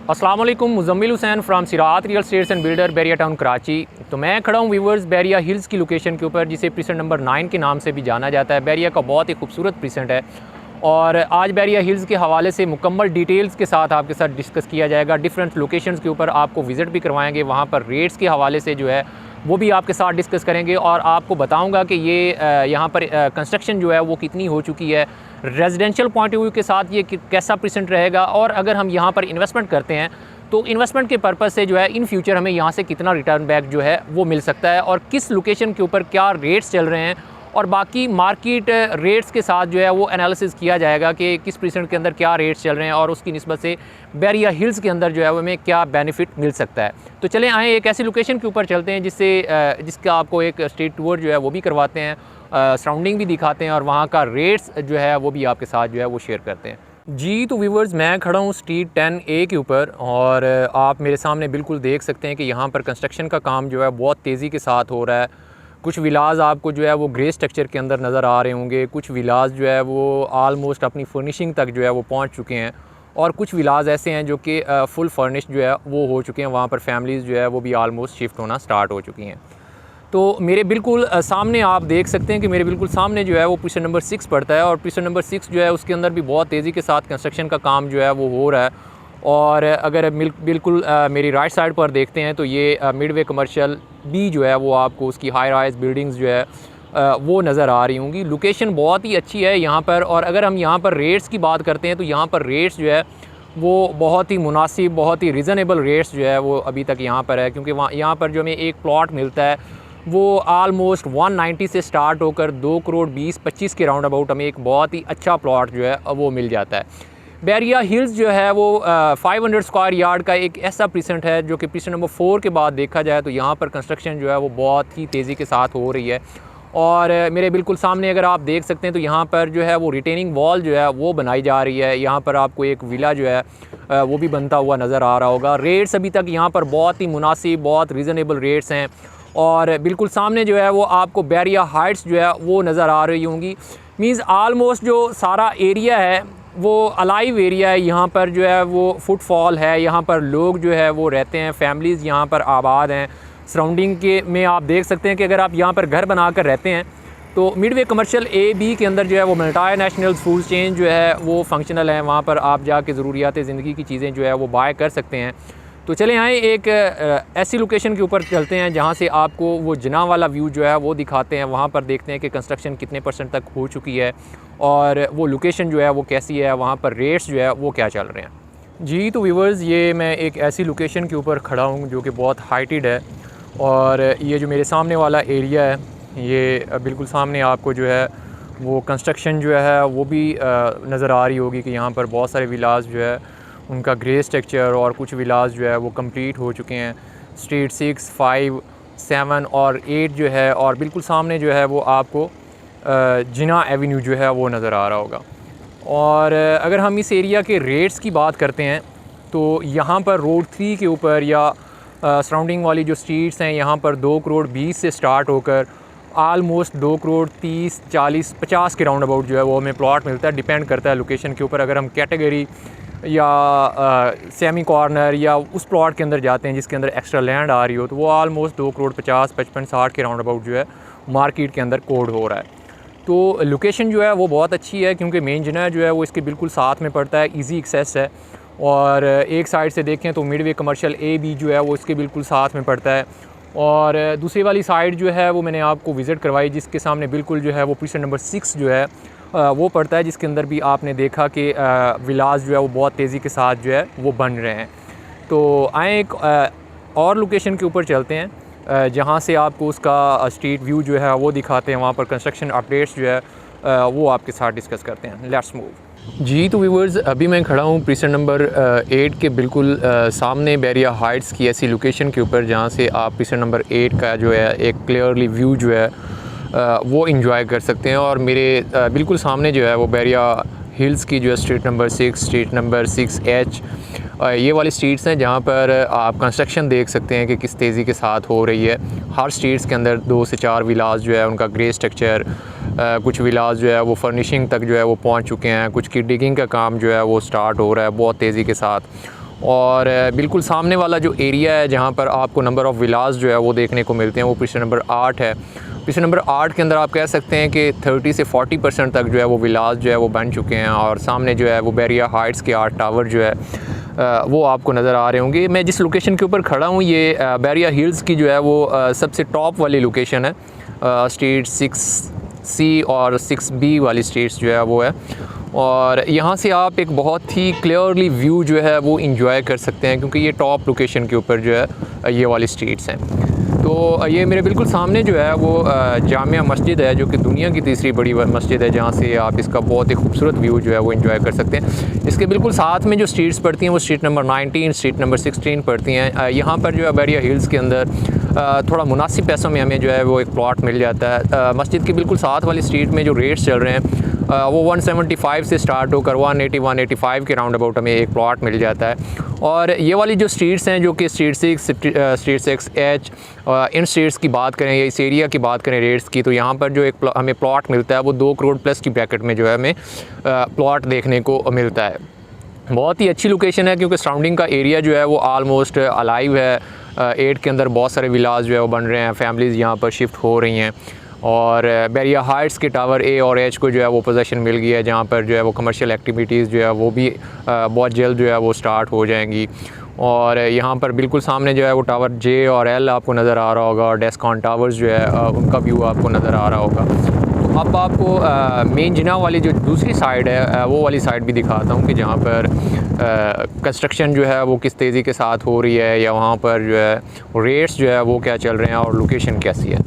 अस्सलाम वालेकुम, Muzammil Hussain from Sirat real estates and builder Bahria town Karachi. तो मैं खड़ा हूँ व्यूवर्स बैरिया हिल्स की लोकेशन के ऊपर, जिसे प्रीसेंट नंबर 9 के नाम से भी जाना जाता है। बैरिया का बहुत ही खूबसूरत प्रीसेंट है और आज बैरिया हिल्स के हवाले से मुकम्मल डिटेल्स के साथ आपके साथ डिस्कस किया जाएगा। डिफरेंट लोकेशंस के ऊपर आपको विज़िट भी करवाएंगे, वहाँ पर रेट्स के हवाले से जो है वो भी आपके साथ डिस्कस करेंगे और आपको बताऊंगा कि ये यहाँ पर कंस्ट्रक्शन जो है वो कितनी हो चुकी है, रेजिडेंशियल पॉइंट ऑफ व्यू के साथ ये कैसा परसेंट रहेगा, और अगर हम यहाँ पर इन्वेस्टमेंट करते हैं तो इन्वेस्टमेंट के पर्पज़ से जो है इन फ्यूचर हमें यहाँ से कितना रिटर्न बैक जो है वो मिल सकता है, और किस लोकेशन के ऊपर क्या रेट्स चल रहे हैं, और बाकी मार्केट रेट्स के साथ जो है वो एनालिसिस किया जाएगा कि किस परसेंट के अंदर क्या रेट्स चल रहे हैं और उसकी निस्बत से बैरिया हिल्स के अंदर जो है वो हमें क्या बेनिफिट मिल सकता है। तो चलें आए एक ऐसी लोकेशन के ऊपर चलते हैं जिसका आपको एक स्ट्रीट टूर जो है वो भी करवाते हैं, सराउंडिंग भी दिखाते हैं और वहाँ का रेट्स जो है वो भी आपके साथ जो है वो शेयर करते हैं। जी तो व्यूवर्स, मैं खड़ा हूँ स्ट्रीट 10A के ऊपर और आप मेरे सामने बिल्कुल देख सकते हैं कि यहाँ पर कंस्ट्रक्शन का काम जो है बहुत तेज़ी के साथ हो रहा है। कुछ विलाज आपको जो है वो ग्रे स्ट्रक्चर के अंदर नज़र आ रहे होंगे, कुछ विलाज जो है वो आलमोस्ट अपनी फर्निशिंग तक जो है वो पहुँच चुके हैं, और कुछ विलाज ऐसे हैं जो कि फुल फर्निश्ड जो है वो हो चुके हैं। वहाँ पर फैमिलीज़ जो है वो भी आलमोस्ट शिफ्ट होना स्टार्ट हो चुकी हैं। तो मेरे बिल्कुल सामने आप देख सकते हैं कि मेरे बिल्कुल सामने जो है वो प्रीसेंट नंबर 6 पड़ता है, और प्रीसेंट नंबर 6 जो है उसके अंदर भी बहुत तेज़ी के साथ कंस्ट्रक्शन का काम जो है वो हो रहा है। और अगर बिल्कुल मेरी राइट साइड पर देखते हैं तो ये मिडवे कमर्शियल बी जो है वो आपको उसकी हाई राइज बिल्डिंग्स जो है वो नज़र आ रही होंगी। लोकेशन बहुत ही अच्छी है यहाँ पर, और अगर हम यहाँ पर रेट्स की बात करते हैं तो यहाँ पर रेट्स जो है वो बहुत ही मुनासिब, बहुत ही रीज़नेबल रेट्स जो है वो अभी तक यहाँ पर है, क्योंकि यहाँ पर जो हमें एक प्लॉट मिलता है वो आलमोस्ट 190 से स्टार्ट होकर 2 करोड़ 20-25 के राउंड अबाउट हमें एक बहुत ही अच्छा प्लॉट जो है वो मिल जाता है। बैरिया हिल्स जो है वो 500 स्क्वायर यार्ड का एक ऐसा परसेंट है जो कि परसेंट नंबर 4 के बाद देखा जाए तो यहाँ पर कंस्ट्रक्शन जो है वो बहुत ही तेज़ी के साथ हो रही है। और मेरे बिल्कुल सामने अगर आप देख सकते हैं तो यहाँ पर जो है वो रिटेनिंग वॉल जो है वो बनाई जा रही है। यहाँ पर आपको एक विला जो है वो भी बनता हुआ नज़र आ रहा होगा। रेट्स अभी तक यहाँ पर बहुत ही मुनासिब, बहुत रीज़नेबल रेट्स हैं, और बिल्कुल सामने जो है वो आपको बैरिया हाइट्स जो है वो नज़र आ रही होंगी। मींस आलमोस्ट जो सारा एरिया है वो अलाइव एरिया है। यहाँ पर जो है वो फुटफॉल है, यहाँ पर लोग जो है वो रहते हैं, फैमिलीज़ यहाँ पर आबाद हैं। सराउंडिंग के में आप देख सकते हैं कि अगर आप यहाँ पर घर बनाकर रहते हैं तो मिडवे कमर्शियल A-B के अंदर जो है वो मल्टी नेशनल फूड चेन जो है वो फंक्शनल है। वहाँ पर आप जाके ज़रूरियात ज़िंदगी की चीज़ें जो है वो बाय कर सकते हैं। तो चले आए एक ऐसी लोकेशन के ऊपर चलते हैं जहाँ से आपको वो जना वाला व्यू जो है वो दिखाते हैं। वहाँ पर देखते हैं कि कंस्ट्रक्शन कितने % तक हो चुकी है और वो लोकेशन जो है वो कैसी है, वहाँ पर रेट्स जो है वो क्या चल रहे हैं। जी तो व्यूवर्स, ये मैं एक ऐसी लोकेशन के ऊपर खड़ा हूँ जो कि बहुत हाइटेड है, और ये जो मेरे सामने वाला एरिया है ये बिल्कुल सामने आपको जो है वो कंस्ट्रक्शन जो है वो भी नज़र आ रही होगी कि यहाँ पर बहुत सारे विलाज जो है उनका ग्रे स्ट्रक्चर, और कुछ विलाज जो है वो कंप्लीट हो चुके हैं। स्ट्रीट 6, 5, 7 और 8 जो है, और बिल्कुल सामने जो है वो आपको जिना एवेन्यू जो है वो नज़र आ रहा होगा। और अगर हम इस एरिया के रेट्स की बात करते हैं तो यहाँ पर रोड 3 के ऊपर या सराउंडिंग वाली जो स्ट्रीट्स हैं यहाँ पर 2 करोड़ 20 से स्टार्ट होकर आलमोस्ट 2 करोड़ 30, 40, 50 के राउंड अबाउट जो है वो हमें प्लॉट मिलता है। डिपेंड करता है लोकेशन के ऊपर। अगर हम कैटेगरी या सेमी कॉर्नर या उस प्लॉट के अंदर जाते हैं जिसके अंदर एक्स्ट्रा लैंड आ रही हो तो वो आलमोस्ट 2 करोड़ 50, 55, 60 के राउंड अबाउट जो है मार्केट के अंदर कोड हो रहा है। तो लोकेशन जो है वो बहुत अच्छी है, क्योंकि मेन जना जो है वो इसके बिल्कुल साथ में पड़ता है, इजी एक्सेस है। और एक साइड से देखें तो मिडवे कमर्शियल A-B जो है वो इसके बिल्कुल साथ में पड़ता है, और दूसरी वाली साइड जो है वो मैंने आपको विज़िट करवाई जिसके सामने बिल्कुल जो है वो परसेंट नंबर 6 जो है वो पड़ता है, जिसके अंदर भी आपने देखा कि विलाज जो है वो बहुत तेज़ी के साथ जो है वो बन रहे हैं। तो आए एक और लोकेशन के ऊपर चलते हैं जहाँ से आपको उसका स्ट्रीट व्यू जो है वो दिखाते हैं। वहाँ पर कंस्ट्रक्शन अपडेट्स जो है वो आपके साथ डिस्कस करते हैं। Let's move. जी तो व्यूवर्स, अभी मैं खड़ा हूँ प्रीसेंट नंबर 8 के बिल्कुल सामने बैरिया हाइट्स की ऐसी लोकेशन के ऊपर जहाँ से आप प्रीसेंट नंबर 8 का जो है एक क्लियरली व्यू जो है वो इंजॉय कर सकते हैं। और मेरे बिल्कुल सामने जो है वो बैरिया हिल्स की जो है street number 6, street number 6H ये वाली स्ट्रीट्स हैं जहाँ पर आप कंस्ट्रक्शन देख सकते हैं कि किस तेज़ी के साथ हो रही है। हर स्ट्रीट्स के अंदर 2 से 4 विलाज जो है उनका ग्रे स्ट्रक्चर, कुछ विलाज जो है वो फर्निशिंग तक जो है वो पहुँच चुके हैं, कुछ की डिगिंग का काम जो है वो स्टार्ट हो रहा है बहुत तेज़ी के साथ। और बिल्कुल सामने वाला जो एरिया है जहाँ पर आपको नंबर ऑफ़ विलास जो है वो देखने को मिलते हैं वो पिछले नंबर 8 है। पिछले नंबर 8 के अंदर आप कह सकते हैं कि 30 से 40% तक जो है वो विलास जो है वो बन चुके हैं। और सामने जो है वो बैरिया हाइट्स के 8 टावर जो है वो आपको नज़र आ रहे होंगे। मैं जिस लोकेशन के ऊपर खड़ा हूँ ये बैरिया हिल्स की जो है वो सबसे टॉप वाली लोकेशन है। स्ट्रीट 6C और 6B वाली स्ट्रीट्स जो है वो है, और यहाँ से आप एक बहुत ही क्लियरली व्यू जो है वो इंजॉय कर सकते हैं क्योंकि ये टॉप लोकेशन के ऊपर जो है ये वाली स्ट्रीट्स हैं। तो ये मेरे बिल्कुल सामने जो है वो जामिया मस्जिद है जो कि दुनिया की तीसरी बड़ी मस्जिद है, जहाँ से आप इसका बहुत ही खूबसूरत व्यू जो है वो एंजॉय कर सकते हैं। इसके बिल्कुल साथ में जो स्ट्रीट्स पड़ती हैं वो स्ट्रीट नंबर 19, स्ट्रीट नंबर 16 पड़ती हैं। यहाँ पर जो है बैरिया हिल्स के अंदर थोड़ा मुनासिब पैसों में हमें जो है वो एक प्लॉट मिल जाता है। मस्जिद के बिल्कुल साथ वाली स्ट्रीट में जो रेट्स चल रहे हैं वो 175 से स्टार्ट होकर 180-185 के राउंड अबाउट हमें एक प्लॉट मिल जाता है। और ये वाली जो स्ट्रीट्स हैं जो कि स्ट्रीट 6H इन स्ट्रीट्स की बात करें या इस एरिया की बात करें रेट्स की, तो यहाँ पर जो एक हमें प्लॉट मिलता है वो 2 करोड़ प्लस की ब्रैकेट में जो है हमें प्लॉट देखने को मिलता है। बहुत ही अच्छी लोकेशन है क्योंकि सराउंडिंग का एरिया जो है वो आलमोस्ट अलाइव है। 8 के अंदर बहुत सारे विलास जो है वो बन रहे हैं, फैमिलीज़ यहाँ पर शिफ्ट हो रही हैं। और बैरिया हाइट्स के टावर A और H को जो है वो पोजीशन मिल गई है जहाँ पर जो है वो कमर्शियल एक्टिविटीज़ जो है वो भी बहुत जल्द जो है वो स्टार्ट हो जाएंगी। और यहाँ पर बिल्कुल सामने जो है वो टावर J और L आपको नज़र आ रहा होगा, और डेस्कॉन टावर्स जो है उनका व्यू आपको नज़र आ रहा होगा। तो अब आपको मेन जिना वाली जो दूसरी साइड है वो वाली साइड भी दिखाता हूँ कि जहाँ पर कंस्ट्रक्शन जो है वो किस तेज़ी के साथ हो रही है, या वहाँ पर जो है रेट्स जो है वो क्या चल रहे हैं और लोकेशन कैसी है।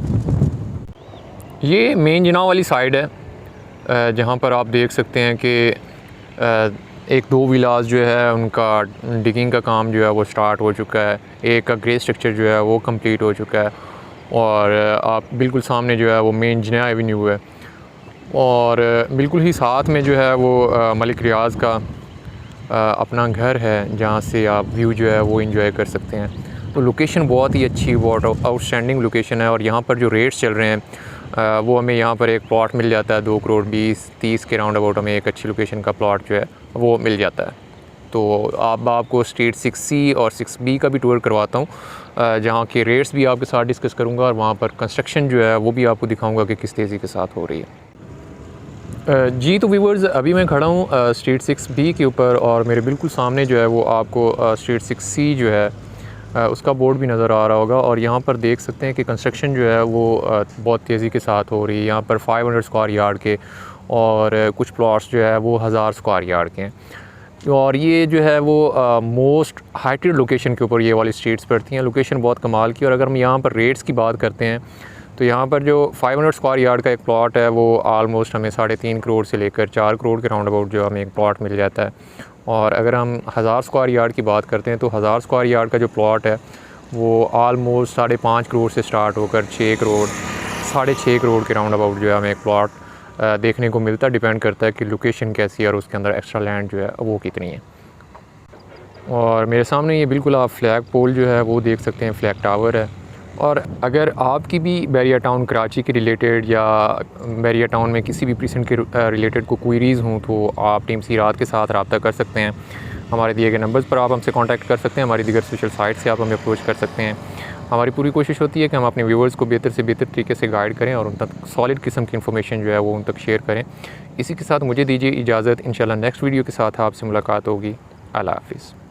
ये मेन जिना वाली साइड है जहाँ पर आप देख सकते हैं कि 1-2 विलास जो है उनका डिगिंग का काम जो है वो स्टार्ट हो चुका है। एक का ग्रे स्ट्रक्चर जो है वो कंप्लीट हो चुका है, और आप बिल्कुल सामने जो है वो मेन जिना एवेन्यू है, और बिल्कुल ही साथ में जो है वो मलिक रियाज़ का अपना घर है जहाँ से आप व्यू जो है वो एंजॉय कर सकते हैं। तो लोकेशन बहुत ही अच्छी, बहुत आउटस्टैंडिंग लोकेशन है। और यहाँ पर जो रेट्स चल रहे हैं वो हमें यहाँ पर एक प्लॉट मिल जाता है 2 करोड़ 20-30 के राउंड अबाउट हमें एक अच्छी लोकेशन का प्लॉट जो है वो मिल जाता है। तो आपको स्ट्रीट 6C और 6B का भी टूर करवाता हूँ जहाँ के रेट्स भी आपके साथ डिस्कस करूँगा, और वहाँ पर कंस्ट्रक्शन जो है वो भी आपको दिखाऊँगा कि किस तेज़ी के साथ हो रही है। जी तो व्यूअर्स, अभी मैं खड़ा हूँ स्ट्रीट 6B के ऊपर, और मेरे बिल्कुल सामने जो है वो आपको स्ट्रीट 6C जो है उसका बोर्ड भी नज़र आ रहा होगा। और यहाँ पर देख सकते हैं कि कंस्ट्रक्शन जो है वो बहुत तेज़ी के साथ हो रही है। यहाँ पर 500 स्क्वायर यार्ड के और कुछ प्लॉट्स जो है वो 1000 स्क्वायर यार्ड के हैं। और ये जो है वो मोस्ट हाइटेड लोकेशन के ऊपर ये वाली स्ट्रीट्स पड़ती हैं। लोकेशन बहुत कमाल की। और अगर हम यहाँ पर रेट्स की बात करते हैं तो यहाँ पर जो 500 स्क्वायर यार्ड का एक प्लॉट है वो आलमोस्ट हमें 3.5 करोड़ से लेकर 4 करोड़ के राउंड अबाउट जो हमें एक प्लॉट मिल जाता है। और अगर हम 1000 स्क्वायर यार्ड की बात करते हैं तो 1000 स्क्वायर यार्ड का जो प्लॉट है वो आलमोस्ट 5.5 करोड़ से स्टार्ट होकर 6 करोड़ 6.5 करोड़ के राउंड अबाउट जो है हमें एक प्लॉट देखने को मिलता है। डिपेंड करता है कि लोकेशन कैसी है और उसके अंदर एक्स्ट्रा लैंड जो है वो कितनी है। और मेरे सामने ये बिल्कुल आप फ्लैग पोल जो है वो देख सकते हैं, फ्लैग टावर है। और अगर आपकी भी बैरिया टाउन कराची के रिलेटेड या बैरिया टाउन में किसी भी प्रीसेंट के रिलेटेड को क्वेरीज़ हों तो आप टीम सीरात के साथ रब्ता कर सकते हैं। हमारे दिए गए नंबर्स पर आप हमसे कांटेक्ट कर सकते हैं। हमारी दीगर सोशल साइट से आप हमें अप्रोच कर सकते हैं। हमारी पूरी कोशिश होती है कि हम अपने व्यूअर्स को बेहतर से बेहतर तरीके से गाइड करें और उन तक सॉलिड किस्म की इन्फॉर्मेशन जो है वो उन तक शेयर करें। इसी के साथ मुझे दीजिए इजाज़त। इंशाल्लाह नेक्स्ट वीडियो के साथ आपसे मुलाकात होगी। अल्लाह हाफ़िज़।